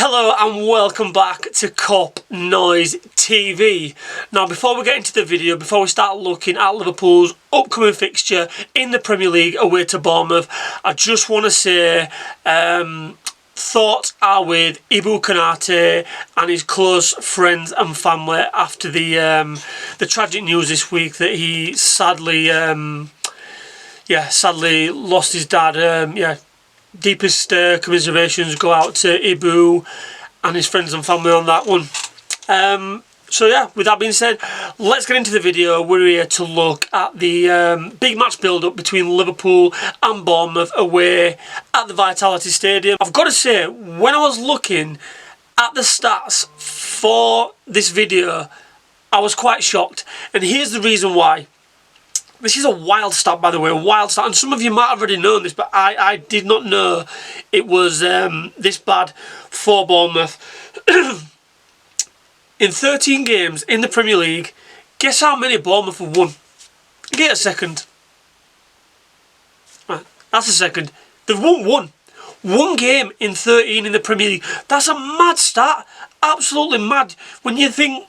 Hello and welcome back to Cop Noise TV. Now, before we get into the video, before we start looking at Liverpool's upcoming fixture in the Premier League away to Bournemouth, I just want to say thoughts are with Ibou Konate and his close friends and family after the tragic news this week that he sadly lost his dad. Deepest commiserations go out to Ibou and his friends and family on that one. So yeah, with that being said, let's get into the video. We're here to look at the big match build-up between Liverpool and Bournemouth away at the Vitality Stadium. I've got to say, when I was looking at the stats for this video, I was quite shocked. And here's the reason why. This is a wild stat, by the way, a wild stat. And some of you might have already known this, but I did not know it was this bad for Bournemouth. In 13 games in the Premier League, guess how many Bournemouth have won? Give it a second. Right, that's a second. They've won one. One game in 13 in the Premier League. That's a mad stat. Absolutely mad. When you think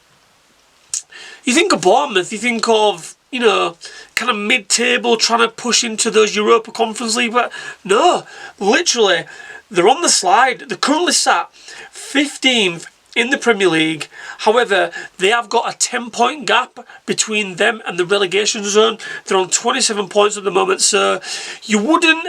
of Bournemouth, you think of, you know, kind of mid-table, trying to push into those Europa Conference League, but no, literally, they're on the slide. They're currently sat 15th in the Premier League. However, they have got a 10-point gap between them and the relegation zone. They're on 27 points at the moment, so you wouldn't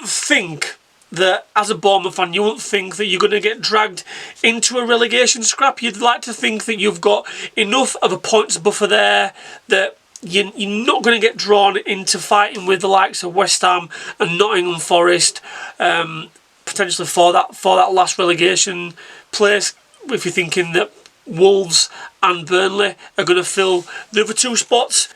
think that as a Bournemouth fan, you wouldn't think that you're going to get dragged into a relegation scrap. You'd like to think that you've got enough of a points buffer there that you're not going to get drawn into fighting with the likes of West Ham and Nottingham Forest, potentially for that last relegation place. If you're thinking that Wolves and Burnley are going to fill the other two spots.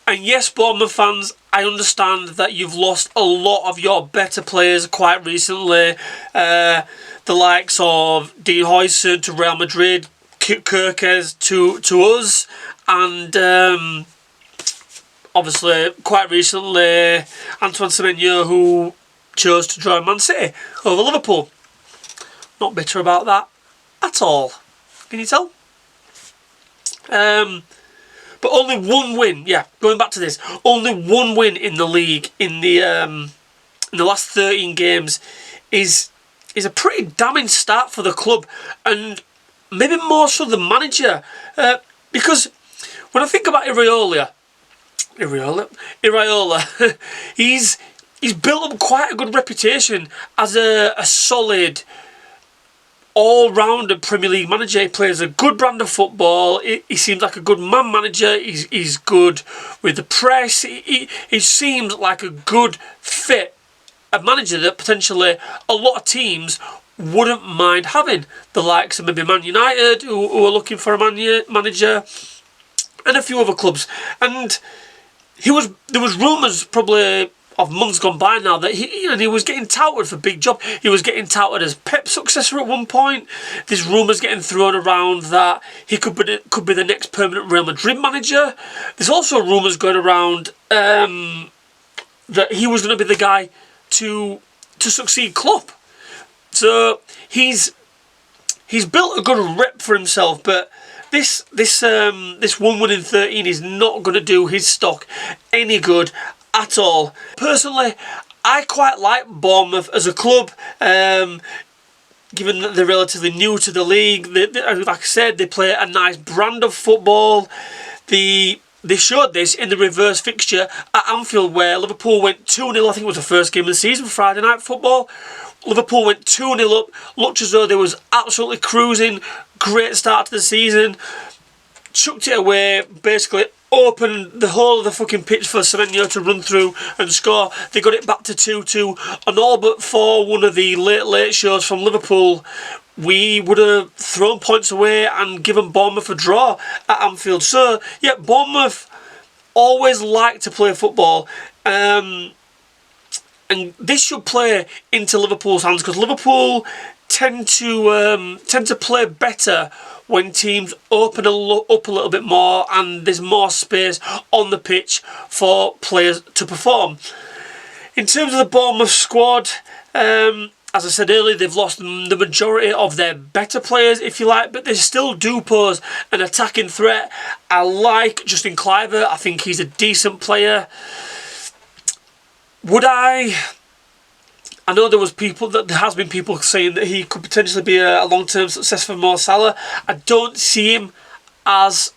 And yes, Bournemouth fans, I understand that you've lost a lot of your better players quite recently. The likes of Dean Huijsen to Real Madrid, Cherries to us, and obviously quite recently Antoine Semenyo, who chose to join Man City over Liverpool. Not bitter about that at all. Can you tell? But only one win, going back to this, only one win in the league in the last 13 games is a pretty damning start for the club, and maybe more so the manager, because when I think about Iraola, he's built up quite a good reputation as a solid all-rounder Premier League manager. He plays a good brand of football. He seems like a good man manager. He's good with the press. He seems like a good fit, a manager that potentially a lot of teams wouldn't mind having. The likes of maybe Man United, who are looking for a manager, and a few other clubs. And there was rumours probably of months gone by now that he was getting touted for big job. He was getting touted as Pep's successor at one point. There's rumours getting thrown around that he could be the next permanent Real Madrid manager. There's also rumours going around that he was going to be the guy to succeed Klopp. So he's built a good rep for himself, but this one win in 13 is not going to do his stock any good at all. Personally, I quite like Bournemouth as a club, given that they're relatively new to the league. Like I said, they play a nice brand of football. They showed this in the reverse fixture at Anfield, where Liverpool went 2-0. I think it was the first game of the season, Friday night football. Liverpool went 2-0 up, looked as though they was absolutely cruising. Great start to the season. Chucked it away, basically opened the whole of the fucking pitch for Semenyo to run through and score. They got it back to 2-2, and all but for one of the late shows from Liverpool, we would have thrown points away and given Bournemouth a draw at Anfield. So yeah, Bournemouth always like to play football, and this should play into Liverpool's hands, because Liverpool tend to play better when teams open up a little bit more and there's more space on the pitch for players to perform. In terms of the Bournemouth squad, as I said earlier, they've lost the majority of their better players, if you like, but they still do pose an attacking threat. I like Justin Kluivert. I think he's a decent player. I know there has been people saying that he could potentially be a long-term success for Mo Salah. I don't see him as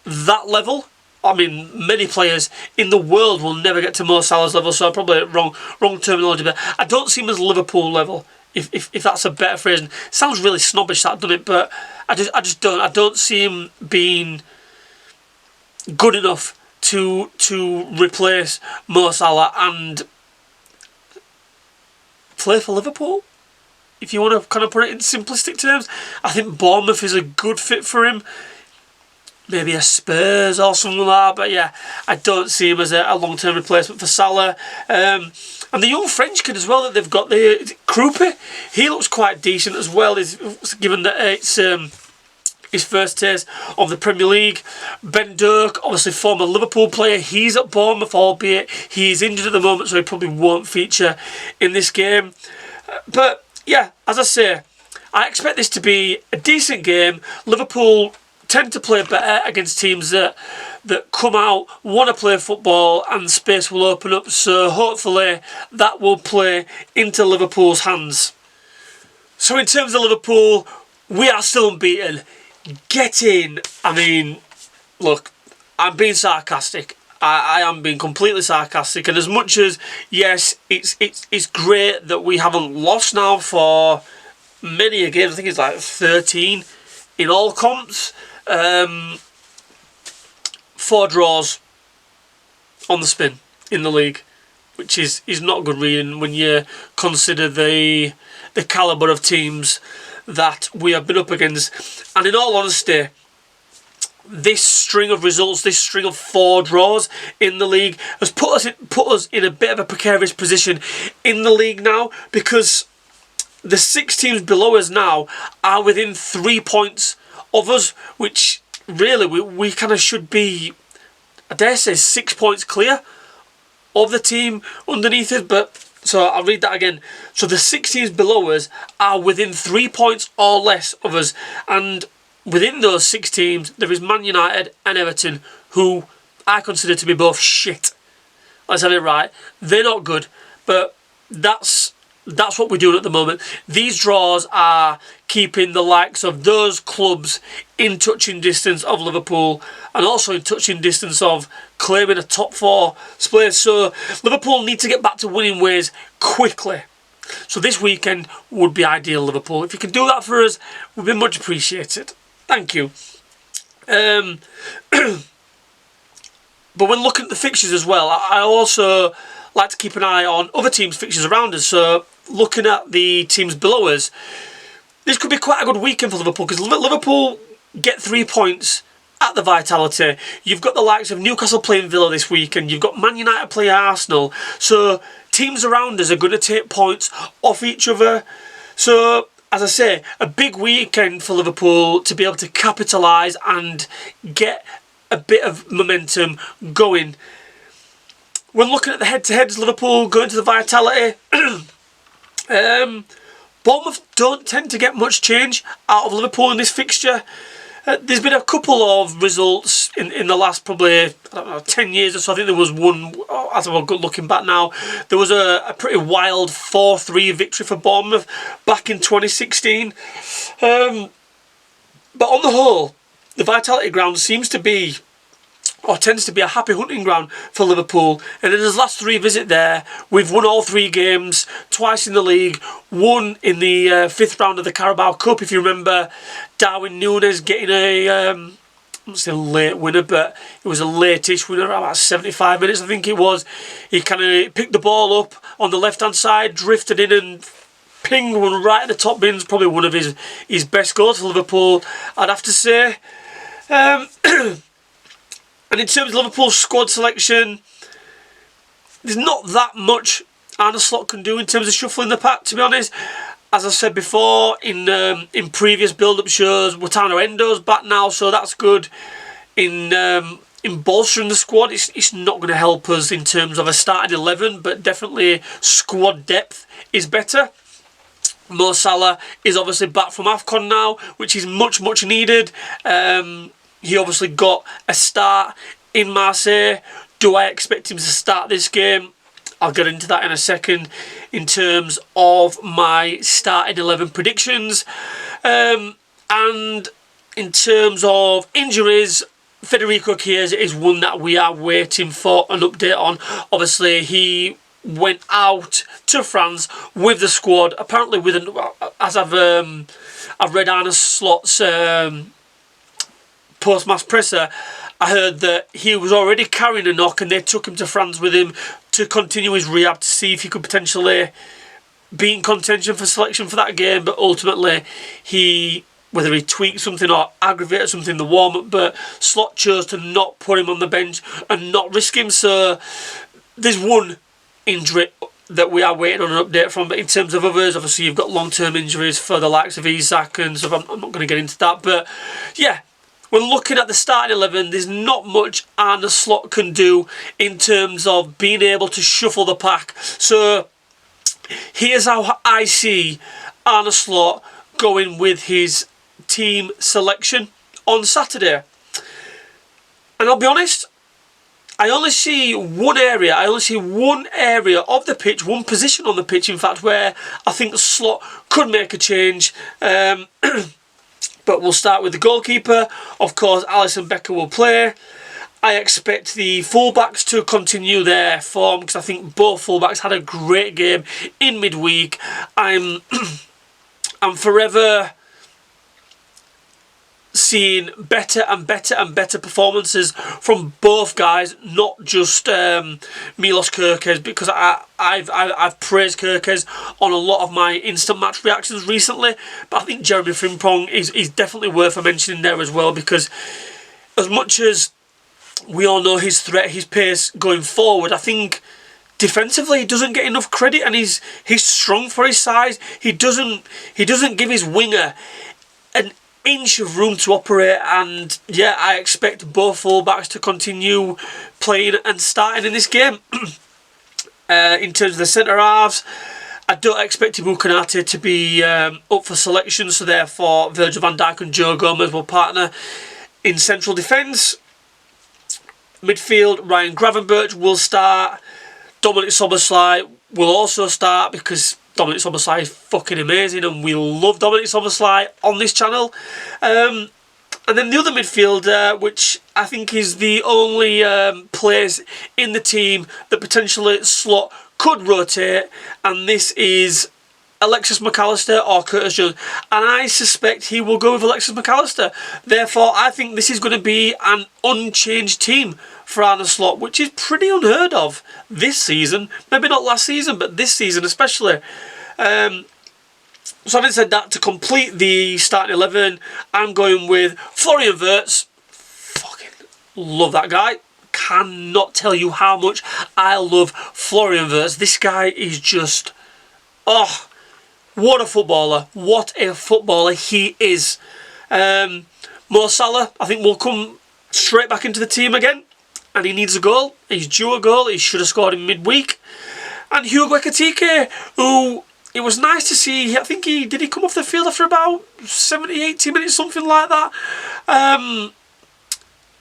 that level. I mean, many players in the world will never get to Mo Salah's level, so I'm probably wrong terminology, but I don't see him as Liverpool level, if that's a better phrase. It sounds really snobbish, that, doesn't it? But I just don't. I don't see him being good enough to replace Mo Salah and play for Liverpool. If you want to kind of put it in simplistic terms, I think Bournemouth is a good fit for him. Maybe a Spurs or something like that. But yeah, I don't see him as a long-term replacement for Salah. And the young French kid as well that they've got, the Krupe, he looks quite decent as well, given that it's his first taste of the Premier League. Ben Dirk, obviously former Liverpool player, he's at Bournemouth, albeit he's injured at the moment, so he probably won't feature in this game. But yeah, as I say, I expect this to be a decent game. Liverpool tend to play better against teams that come out, want to play football, and space will open up. So hopefully that will play into Liverpool's hands. So in terms of Liverpool, we are still unbeaten. Get in. I mean, look, I'm being sarcastic. I am being completely sarcastic. And as much as, yes, it's great that we haven't lost now for many games. I think it's like 13 in all comps. 4 draws on the spin in the league, which is not good reading when you consider the calibre of teams that we have been up against. And in all honesty, this string of results, this string of 4 draws in the league has put us in a bit of a precarious position in the league now, because the 6 teams below us now are within 3 points of us, which really we kind of should be, I dare say, 6 points clear of the team underneath us. But so I'll read that again. So the 6 teams below us are within 3 points or less of us, and within those 6 teams there is Man United and Everton, who I consider to be both shit. Let's have it right. They're not good, but that's what we're doing at the moment. These draws are keeping the likes of those clubs in touching distance of Liverpool, and also in touching distance of claiming a top 4 place. So Liverpool need to get back to winning ways quickly. So this weekend would be ideal, Liverpool. If you can do that for us, we'd be much appreciated. Thank you. But when looking at the fixtures as well, I also like to keep an eye on other teams' fixtures around us. So looking at the teams below us, this could be quite a good weekend for Liverpool, because Liverpool get 3 points at the Vitality. You've got the likes of Newcastle playing Villa this weekend. You've got Man United play Arsenal. So teams around us are going to take points off each other. So, as I say, a big weekend for Liverpool to be able to capitalise and get a bit of momentum going. When looking at the head-to-heads, Liverpool going to the Vitality, Bournemouth don't tend to get much change out of Liverpool in this fixture. There's been a couple of results in the last probably, I don't know, 10 years or so. I think there was one, as I'm looking back now, there was a pretty wild 4-3 victory for Bournemouth back in 2016. But on the whole, the Vitality ground seems to be, or tends to be, a happy hunting ground for Liverpool. And in his last 3 visits there, we've won all 3 games, twice in the league, one in the 5th round of the Carabao Cup. If you remember, Darwin Núñez getting a, I won't say late winner, but it was a late-ish winner, about 75 minutes I think it was. He kind of picked the ball up on the left-hand side, drifted in and pinged one right at the top bins. Probably one of his best goals for Liverpool, I'd have to say. And in terms of Liverpool's squad selection, there's not that much Arne can do in terms of shuffling the pack, to be honest. As I said before, in previous build-up shows, Wataru Endo's back now, so that's good. In in bolstering the squad. It's not going to help us in terms of a starting 11, but definitely squad depth is better. Mo Salah is obviously back from AFCON now, which is much needed. He obviously got a start in Marseille. Do I expect him to start this game? I'll get into that in a second in terms of my starting 11 predictions. And in terms of injuries, Federico Chiesa is one that we are waiting for an update on. Obviously, he went out to France with the squad. Apparently, as I've read Arne Slot's post-match presser, I heard that he was already carrying a knock and they took him to France with him to continue his rehab to see if he could potentially be in contention for selection for that game. But ultimately, whether he tweaked something or aggravated something in the warm-up, but Slot chose to not put him on the bench and not risk him. So there's one injury that we are waiting on an update from, but in terms of others, obviously you've got long-term injuries for the likes of Isak, and so I'm not going to get into that. But yeah, when looking at the starting 11, there's not much Arne Slot can do in terms of being able to shuffle the pack. So here's how I see Arne Slot going with his team selection on Saturday. And I'll be honest, I only see one area of the pitch, one position on the pitch, in fact, where I think Slot could make a change. But we'll start with the goalkeeper. Of course, Alisson Becker will play. I expect the fullbacks to continue their form because I think both fullbacks had a great game in midweek. I'm forever seeing better and better performances from both guys, not just Milos Kerkez, because I've praised Kerkez on a lot of my instant match reactions recently, but I think Jeremy Frimpong is definitely worth mentioning there as well, because as much as we all know his threat, his pace going forward, I think defensively he doesn't get enough credit, and he's strong for his size. He doesn't give his winger an inch of room to operate, and yeah, I expect both fullbacks to continue playing and starting in this game. In terms of the centre halves, I don't expect Thibaut Konaté to be up for selection, so therefore Virgil van Dijk and Joe Gomez will partner in central defence. Midfield, Ryan Gravenberch will start. Dominic Szoboszlai will also start because Dominic Szoboszlai is fucking amazing and we love Dominic Szoboszlai on this channel. And then the other midfielder, which I think is the only place in the team that potentially Slot could rotate, and this is Alexis McAllister or Curtis Jones, and I suspect he will go with Alexis McAllister. Therefore, I think this is going to be an unchanged team for Arne Slot, which is pretty unheard of this season. Maybe not last season, but this season especially. So having said that, to complete the starting 11, I'm going with Florian Wirtz. Fucking love that guy. Cannot tell you how much I love Florian Wirtz. This guy is just, oh, what a footballer. What a footballer he is. Mo Salah, I think, will come straight back into the team again. And he needs a goal. He's due a goal. He should have scored in midweek. And Hugo Ekitike, who it was nice to see. I think he come off the field after about 70, 80 minutes, something like that.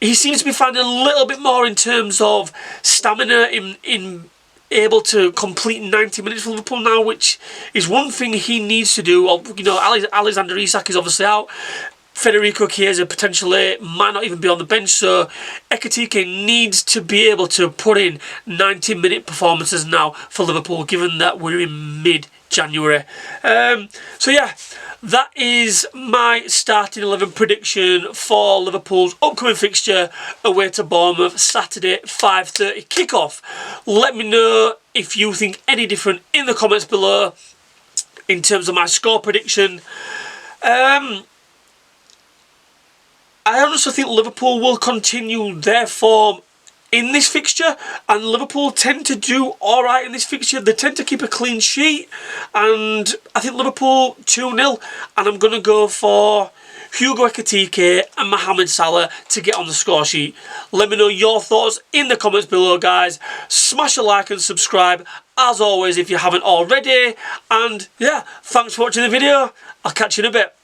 He seems to be finding a little bit more in terms of stamina in able to complete 90 minutes for Liverpool now, which is one thing he needs to do. You know, Alexander Isak is obviously out. Federico Chiesa potentially might not even be on the bench, so Ekitike needs to be able to put in 90-minute performances now for Liverpool, given that we're in mid-January. So yeah, that is my starting 11 prediction for Liverpool's upcoming fixture away to Bournemouth, Saturday 5:30 kickoff. Let me know if you think any different in the comments below in terms of my score prediction. I honestly think Liverpool will continue their form in this fixture, and Liverpool tend to do alright in this fixture. They tend to keep a clean sheet, and I think Liverpool 2-0, and I'm going to go for Hugo Ekitike and Mohamed Salah to get on the score sheet. Let me know your thoughts in the comments below, guys. Smash a like and subscribe, as always, if you haven't already. And yeah, thanks for watching the video. I'll catch you in a bit.